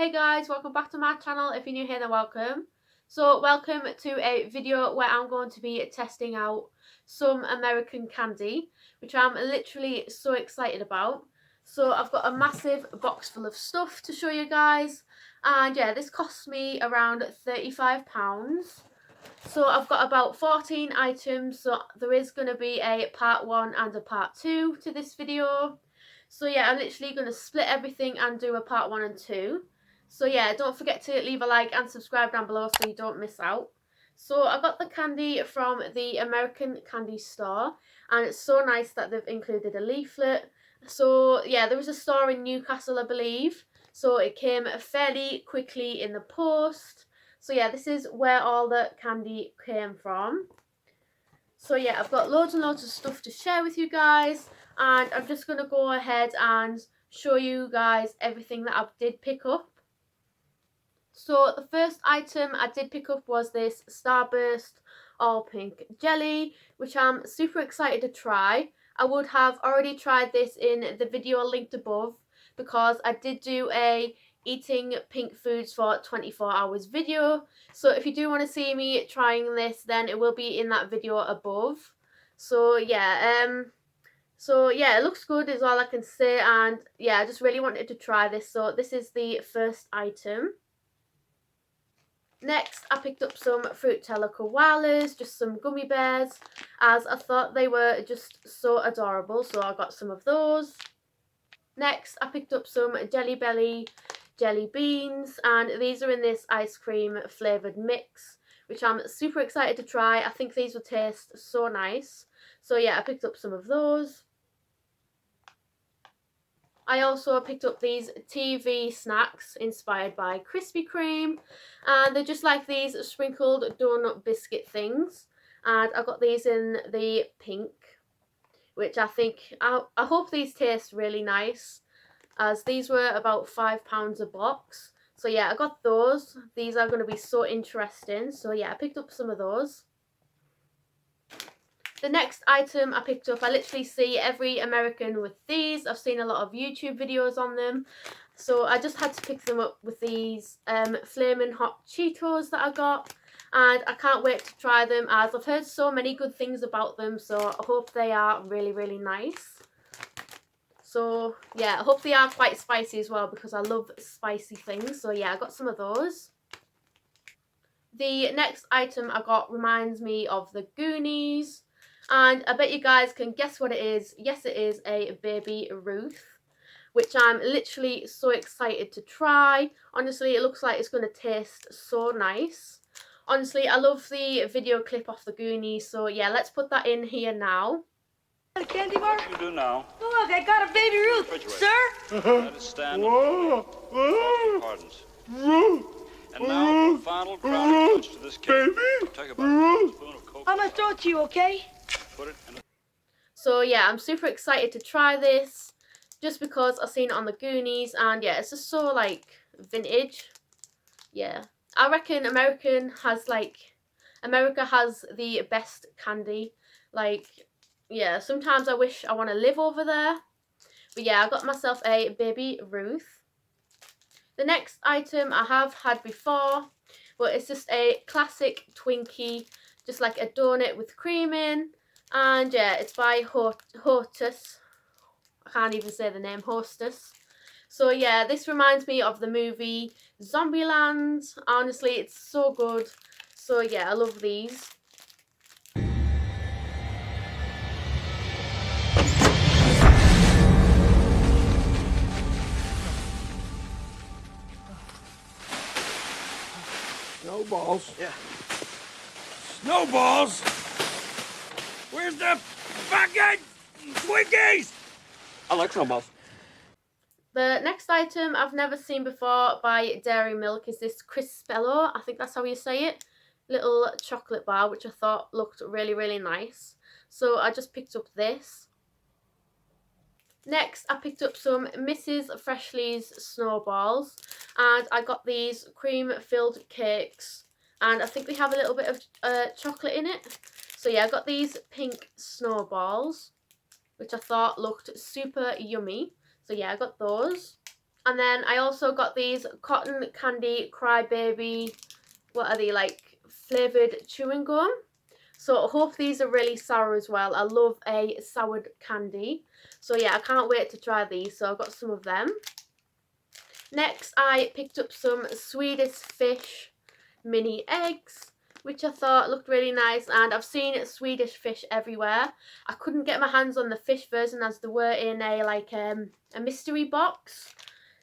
Hey guys, welcome back to my channel. If you're new here, then welcome. So welcome to a video where I'm going to be testing out some American candy, which I'm literally so excited about. So I've got a massive box full of stuff to show you guys, and yeah, this cost me around £35. So I've got about 14 items, so there is going to be a part 1 and a part 2 to this video. So yeah, I'm literally going to split everything and do a part 1 and 2. So yeah, don't forget to leave a like and subscribe down below so you don't miss out. So I got the candy from the American Candy Store, and it's so nice that they've included a leaflet. So yeah, there was a store in Newcastle, I believe. So it came fairly quickly in the post. So yeah, this is where all the candy came from. So yeah, I've got loads and loads of stuff to share with you guys, and I'm just going to go ahead and show you guys everything that I did pick up. So the first item I did pick up was this Starburst all pink jelly, which I'm super excited to try. I would have already tried this in the video linked above, because I did do a eating pink foods for 24 hours video. So if you do want to see me trying this, then it will be in that video above. So yeah, it looks good is all I can say, and yeah, I just really wanted to try this. So this is the first item. Next, I picked up some Fruitella koalas, just some gummy bears, as I thought they were just so adorable, so I got some of those. Next, I picked up some Jelly Belly jelly beans, and these are in this ice cream flavoured mix, which I'm super excited to try. I think these will taste so nice. So yeah, I picked up some of those. I also picked up these TV snacks inspired by Krispy Kreme, and they're just like these sprinkled donut biscuit things, and I got these in the pink, which I hope these taste really nice, as these were about £5 a box. So yeah, I got those. These are going to be so interesting. So yeah, I picked up some of those. The next item I picked up, I literally see every American with these. I've seen a lot of YouTube videos on them. So I just had to pick them up with these Flamin' Hot Cheetos that I got. And I can't wait to try them, as I've heard so many good things about them. So I hope they are really, really nice. So yeah, I hope they are quite spicy as well, because I love spicy things. So yeah, I got some of those. The next item I got reminds me of the Goonies, and I bet you guys can guess what it is. Yes, it is a baby Ruth, which I'm literally so excited to try. Honestly, it looks like it's going to taste so nice. Honestly, I love the video clip of the Goonies, so yeah, let's put that in here now. A candy bar? What do you do now? Look, I got a baby Ruth, sir. Let us stand and pardons. And now, the final crowning touch to this cake. Take about a spoon of cocoa. I'm gonna throw it to you, okay? Put it in a... So yeah, I'm super excited to try this, just because I've seen it on the Goonies, and yeah, it's just so like vintage. Yeah, I reckon America has the best candy. Like, yeah, sometimes I wish I want to live over there. But yeah, I got myself a baby Ruth. The next item I have had before, but it's just a classic Twinkie, just like a donut with cream in. And yeah, it's by Hostess. I can't even say the name, Hostess. So yeah, this reminds me of the movie Zombieland. Honestly, it's so good. So yeah, I love these. Snowballs? Yeah. Snowballs? Where's the fucking Twinkies? I like snowballs. The next item I've never seen before by Dairy Milk is this Crispello. I think that's how you say it. Little chocolate bar, which I thought looked really, really nice. So I just picked up this. Next, I picked up some Mrs. Freshley's Snowballs, and I got these cream-filled cakes, and I think they have a little bit of chocolate in it. So yeah, I got these pink snowballs, which I thought looked super yummy. So yeah, I got those. And then I also got these cotton candy crybaby, what are they, like flavoured chewing gum. So I hope these are really sour as well. I love a soured candy. So yeah, I can't wait to try these. So I got some of them. Next, I picked up some Swedish Fish mini eggs, which I thought looked really nice, and I've seen Swedish Fish everywhere. I couldn't get my hands on the fish version as they were in a mystery box,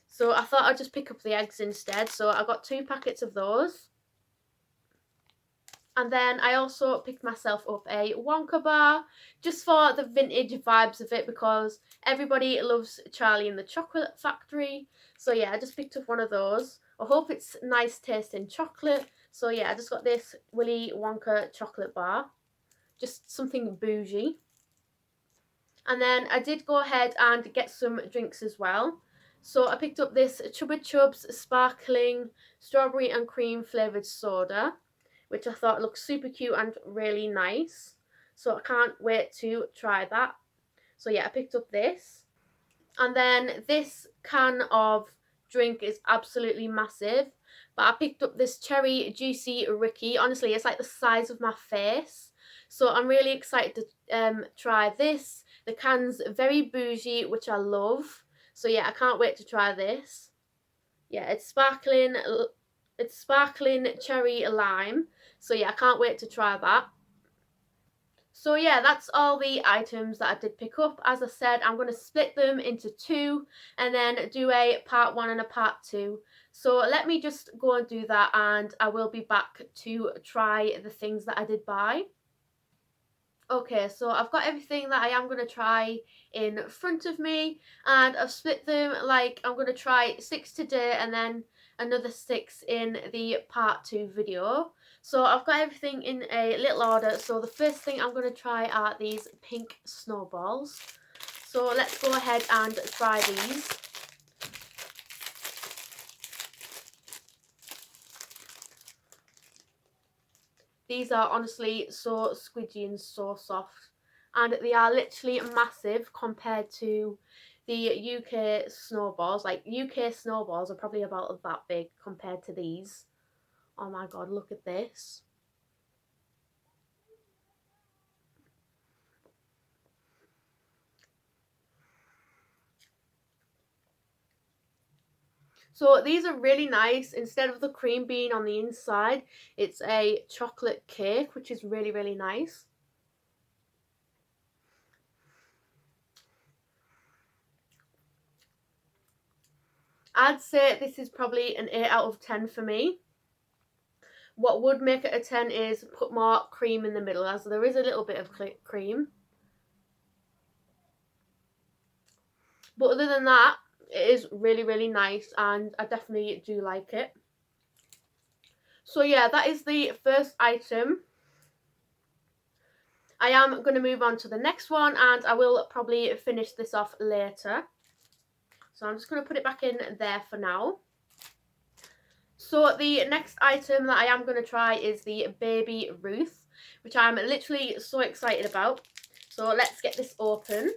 so I thought I'd just pick up the eggs instead. So I got 2 packets of those. And then I also picked myself up a Wonka bar, just for the vintage vibes of it, because everybody loves Charlie and the Chocolate Factory. So yeah, I just picked up one of those. I hope it's nice tasting chocolate. So yeah, I just got this Willy Wonka chocolate bar. Just something bougie. And then I did go ahead and get some drinks as well. So I picked up this Chubba Chubs sparkling strawberry and cream flavoured soda, which I thought looked super cute and really nice. So I can't wait to try that. So yeah, I picked up this. And then this can of drink is absolutely massive. But I picked up this cherry juicy Ricky. Honestly, it's like the size of my face. So I'm really excited to try this. The can's very bougie, which I love. So yeah, I can't wait to try this. Yeah, it's sparkling cherry lime. So yeah, I can't wait to try that. So yeah, that's all the items that I did pick up. As I said, I'm going to split them into 2 and then do a part 1 and a part 2. So let me just go and do that, and I will be back to try the things that I did buy. Okay, so I've got everything that I am going to try in front of me, and I've split them, like I'm going to try 6 today and then another 6 in the part 2 video. So I've got everything in a little order. So the first thing I'm going to try are these pink snowballs. So let's go ahead and try these. These are honestly so squidgy and so soft, and they are literally massive compared to the UK snowballs. Like UK snowballs are probably about that big compared to these. Oh my god, look at this. So these are really nice. Instead of the cream being on the inside, it's a chocolate cake, which is really, really nice. I'd say this is probably an 8 out of 10 for me. What would make it a 10 is put more cream in the middle, as there is a little bit of cream. But other than that, it is really, really nice, and I definitely do like it. So yeah, that is the first item. I am going to move on to the next one, and I will probably finish this off later. So I'm just going to put it back in there for now. So the next item that I am going to try is the Baby Ruth, which I'm literally so excited about. So let's get this open.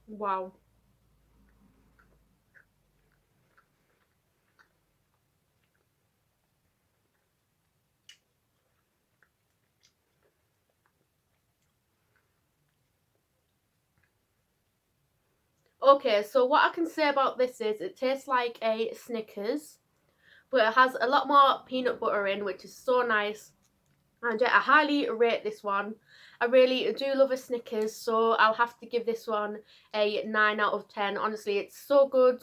Wow. Okay, so what I can say about this is it tastes like a Snickers, but it has a lot more peanut butter in, which is so nice. And yeah, I highly rate this one. I really do love a Snickers, so I'll have to give this one a 9 out of 10. Honestly, it's so good.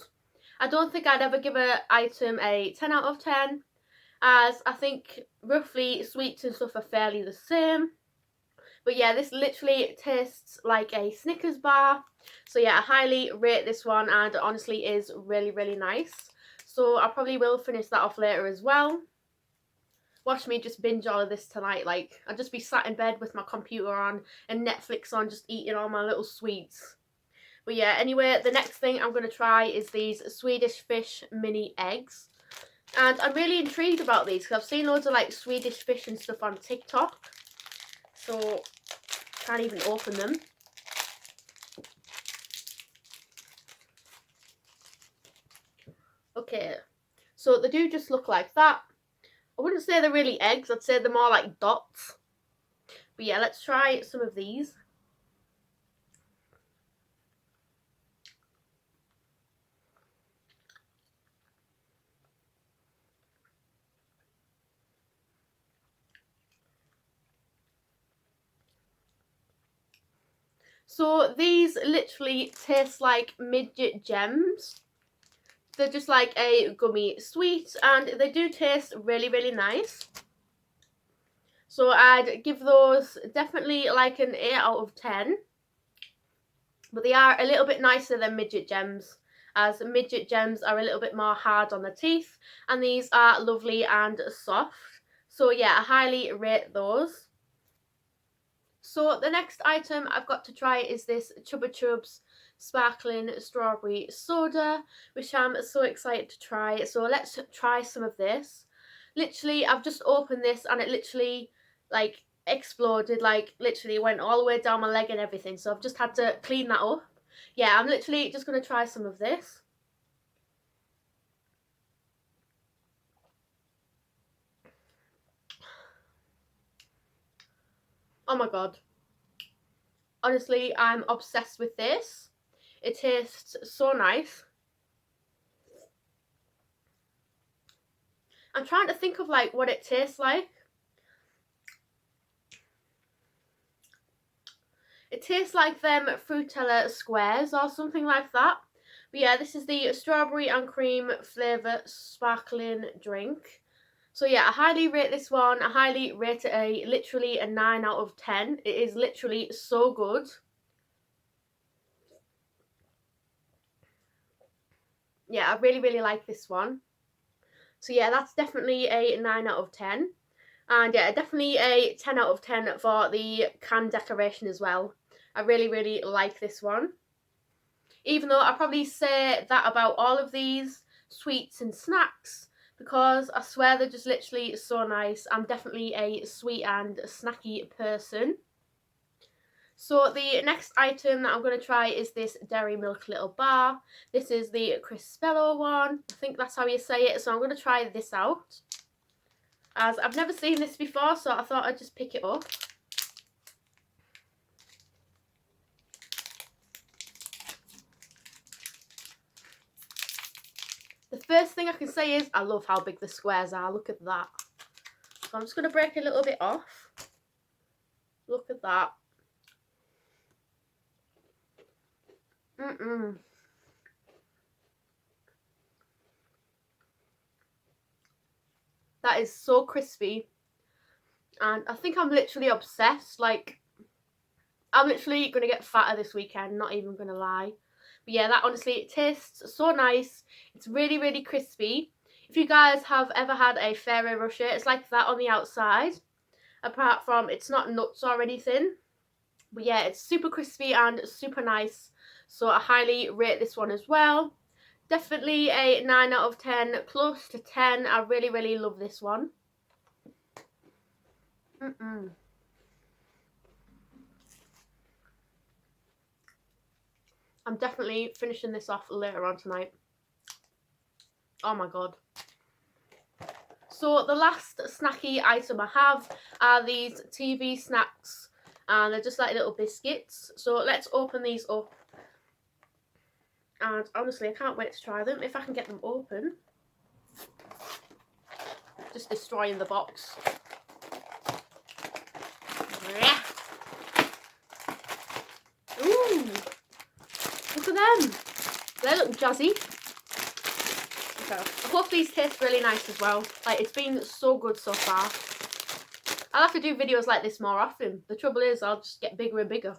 I don't think I'd ever give an item a 10 out of 10, as I think roughly sweets and stuff are fairly the same. But yeah, this literally tastes like a Snickers bar. So yeah, I highly rate this one, and it honestly is really, really nice. So I probably will finish that off later as well. Watch me just binge all of this tonight. Like, I'll just be sat in bed with my computer on and Netflix on, just eating all my little sweets. But yeah, anyway, the next thing I'm going to try is these Swedish Fish mini eggs. And I'm really intrigued about these because I've seen loads of like Swedish Fish and stuff on TikTok. So, can't even open them. Okay, so they do just look like that. I wouldn't say they're really eggs, I'd say they're more like dots. But yeah, let's try some of these. So these literally taste like midget gems. They're just like a gummy sweet and they do taste really, really nice. So I'd give those definitely like an 8 out of 10. But they are a little bit nicer than midget gems, as midget gems are a little bit more hard on the teeth and these are lovely and soft. So yeah, I highly rate those. So the next item I've got to try is this Chupa Chups sparkling strawberry soda, which I'm so excited to try. So let's try some of this. Literally, I've just opened this and it literally like exploded, like literally went all the way down my leg and everything. So I've just had to clean that up. Yeah, I'm literally just going to try some of this. Oh my god. Honestly, I'm obsessed with this. It tastes so nice. I'm trying to think of like what it tastes like. It tastes like them Fruitella squares or something like that. But yeah, this is the strawberry and cream flavour sparkling drink. So yeah, I highly rate this one. I highly rate it literally a 9 out of 10. It is literally so good. Yeah, I really, really like this one. So yeah, that's definitely a 9 out of 10. And yeah, definitely a 10 out of 10 for the can decoration as well. I really, really like this one. Even though I probably say that about all of these sweets and snacks, because I swear they're just literally so nice. I'm definitely a sweet and snacky person. So the next item that I'm going to try is this Dairy Milk Little Bar. This is the Crispello one. I think that's how you say it. So I'm going to try this out, as I've never seen this before, so I thought I'd just pick it up. The first thing I can say is I love how big the squares are. Look at that. So I'm just going to break a little bit off. Look at that. That is so crispy. And I think I'm literally obsessed. Like, I'm literally going to get fatter this weekend. Not even going to lie. But yeah, that honestly, it tastes so nice. It's really, really crispy. If you guys have ever had a Ferrero Rocher, it's like that on the outside. Apart from it's not nuts or anything. But yeah, it's super crispy and super nice. So I highly rate this one as well. Definitely a 9 out of 10, close to 10. I really, really love this one. I'm definitely finishing this off later on tonight. Oh my god. So the last snacky item I have are these TV snacks. And they're just like little biscuits. So let's open these up. And honestly, I can't wait to try them. If I can get them open. Just destroying the box. Ooh. Look at them. They look jazzy. So, I hope these taste really nice as well. Like, it's been so good so far. I'll have to do videos like this more often. The trouble is, I'll just get bigger and bigger.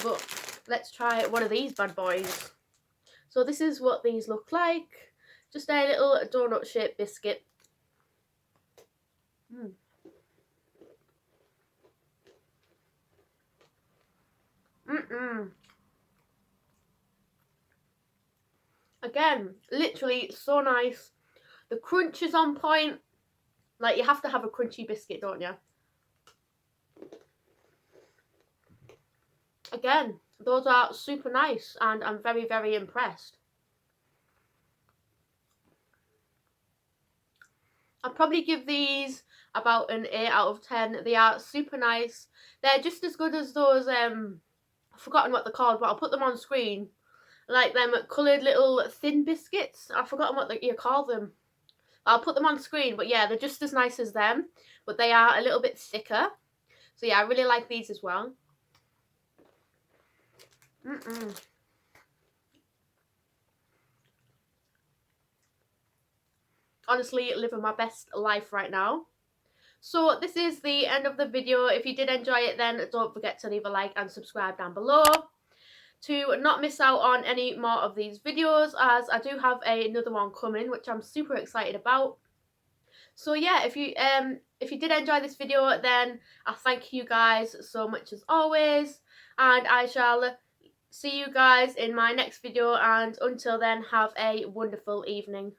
But let's try one of these bad boys. So this is what these look like. Just a little donut shaped biscuit. Again, literally so nice. The crunch is on point. Like, you have to have a crunchy biscuit, don't you? Again, those are super nice and I'm very, very impressed. I'd probably give these about an 8 out of 10. They are super nice. They're just as good as those, I've forgotten what they're called, but I'll put them on screen. Like them coloured little thin biscuits. I've forgotten what you call them. I'll put them on screen, but yeah, they're just as nice as them, but they are a little bit thicker. So yeah, I really like these as well. Honestly, living my best life right now. So this is the end of the video. If you did enjoy it, then don't forget to leave a like and subscribe down below to not miss out on any more of these videos, as I do have another one coming, which I'm super excited about. So yeah, if you did enjoy this video, then I thank you guys so much as always, and I shall see you guys in my next video, and until then, have a wonderful evening.